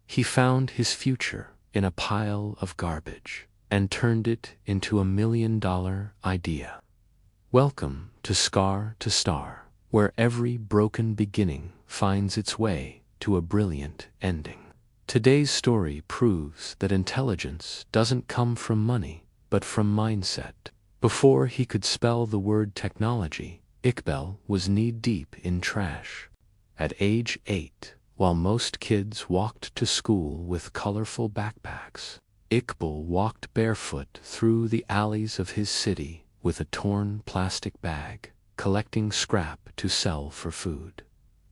He found his future in a pile of garbage and turned it into $1 million idea. Welcome to Scar to Star, where every broken beginning finds its way to a brilliant ending. Today's story proves that intelligence doesn't come from money, but from mindset. Before he could spell the word technology, Iqbal was knee-deep in trash. At age 8, while most kids walked to school with colorful backpacks, Iqbal walked barefoot through the alleys of his city with a torn plastic bag, collecting scrap to sell for food.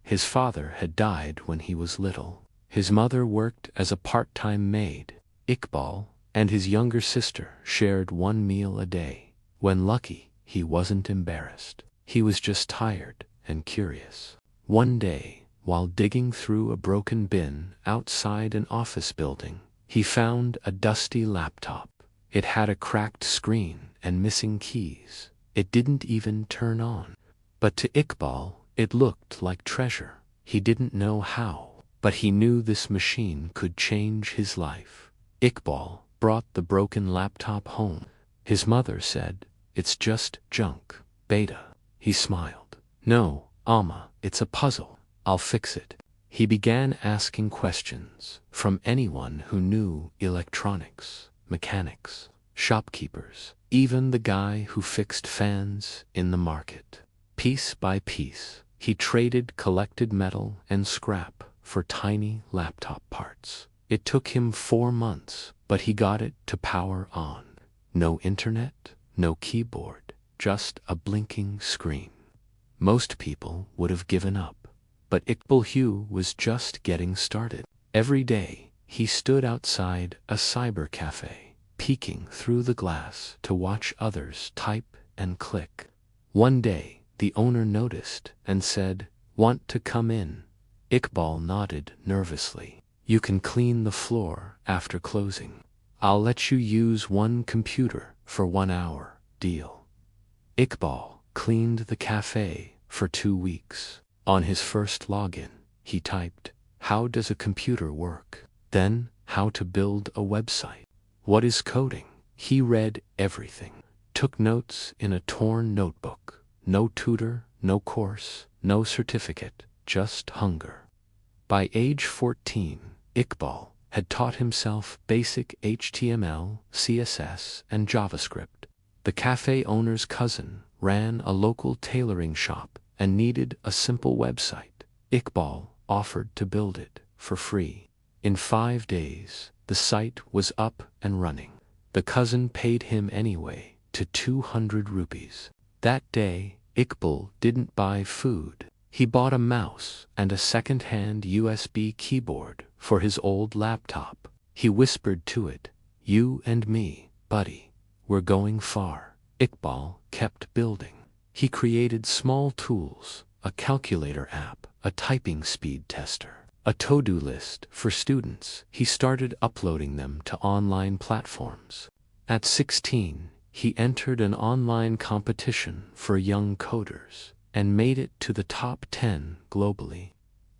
His father had died when he was little. His mother worked as a part-time maid. Iqbal and his younger sister shared one meal a day. When lucky, he wasn't embarrassed. He was just tired and curious. One day, while digging through a broken bin outside an office building, he found a dusty laptop. It had a cracked screen and missing keys. It didn't even turn on. But to Iqbal, it looked like treasure. He didn't know how, but he knew this machine could change his life. Iqbal brought the broken laptop home. His mother said, "It's just junk, beta." He smiled. "No, Amma, it's a puzzle. I'll fix it." He began asking questions from anyone who knew electronics, mechanics, shopkeepers, even the guy who fixed fans in the market. Piece by piece, he traded collected metal and scrap for tiny laptop parts. It took him 4 months, but he got it to power on. No internet, no keyboard, just a blinking screen. Most people would have given up, but Iqbal Hugh was just getting started. Every day, he stood outside a cyber cafe, peeking through the glass to watch others type and click. One day, the owner noticed and said, "Want to come in?" Iqbal nodded nervously. "You can clean the floor after closing. I'll let you use one computer for 1 hour, deal." Iqbal cleaned the cafe for 2 weeks. On his first login, he typed, "How does a computer work?" Then, "How to build a website." "What is coding?" He read everything, took notes in a torn notebook. No tutor, no course, no certificate, just hunger. By age 14, Iqbal had taught himself basic HTML, CSS, and JavaScript. The cafe owner's cousin ran a local tailoring shop and needed a simple website. Iqbal offered to build it for free. In 5 days, the site was up and running. The cousin paid him anyway to 200 rupees. That day, Iqbal didn't buy food. He bought a mouse and a second-hand USB keyboard for his old laptop. He whispered to it, "You and me, buddy, we're going far." Iqbal kept building. He created small tools, a calculator app, a typing speed tester, a to-do list for students. He started uploading them to online platforms. At 16, he entered an online competition for young coders and made it to the top 10 globally.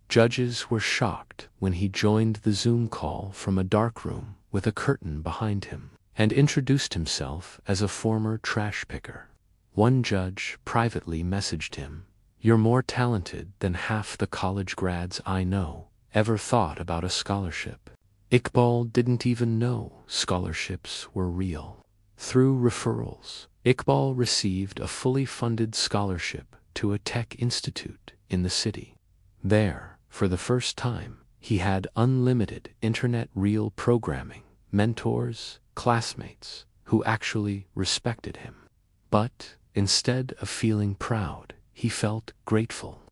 Judges were shocked when he joined the Zoom call from a dark room with a curtain behind him and introduced himself as a former trash picker. One judge privately messaged him, "You're more talented than half the college grads I know. Ever thought about a scholarship?" Iqbal didn't even know scholarships were real. Through referrals, Iqbal received a fully funded scholarship to a tech institute in the city. There, for the first time, he had unlimited internet real programming, mentors, classmates who actually respected him. But instead of feeling proud, he felt grateful.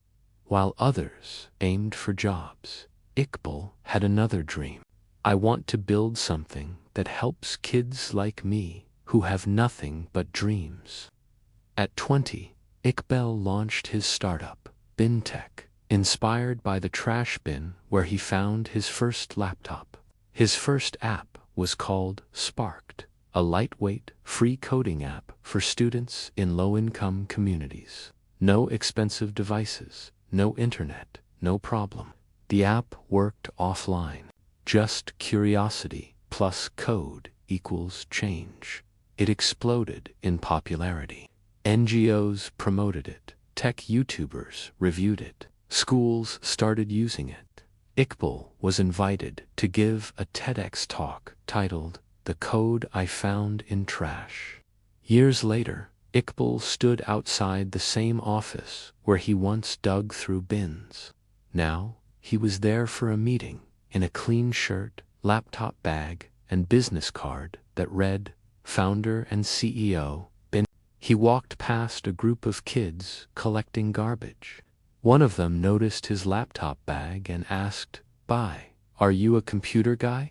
While others aimed for jobs, Iqbal had another dream. "I want to build something that helps kids like me who have nothing but dreams." At 20, Iqbal launched his startup, BinTech, inspired by the trash bin where he found his first laptop. His first app was called Sparked, a lightweight, free coding app for students in low-income communities. No expensive devices, no internet, no problem. The app worked offline. just curiosity plus code equals change. It exploded in popularity. NGOs promoted it. Tech YouTubers reviewed it. Schools started using it. Iqbal was invited to give a TEDx talk titled "The Code I Found in Trash." Years later, Iqbal stood outside the same office where he once dug through bins. Now, he was there for a meeting in a clean shirt, laptop bag, and business card that read, "Founder and CEO, bin." He walked past a group of kids collecting garbage. One of them noticed his laptop bag and asked, "Bye, are you a computer guy?"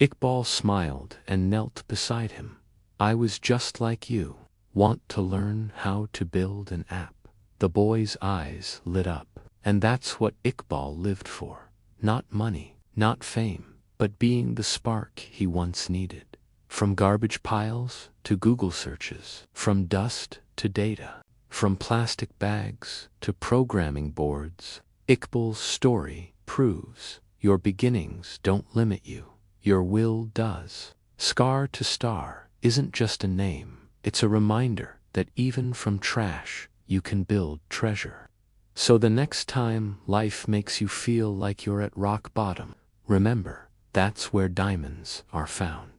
Iqbal smiled and knelt beside him. "I was just like you. Want to learn how to build an app?" The boy's eyes lit up. And that's what Iqbal lived for. Not money, not fame, but being the spark he once needed. From garbage piles to Google searches, from dust to data, from plastic bags to programming boards, Iqbal's story proves your beginnings don't limit you. Your will does. Scar to Star isn't just a name, it's a reminder that even from trash, you can build treasure. So the next time life makes you feel like you're at rock bottom, remember, that's where diamonds are found.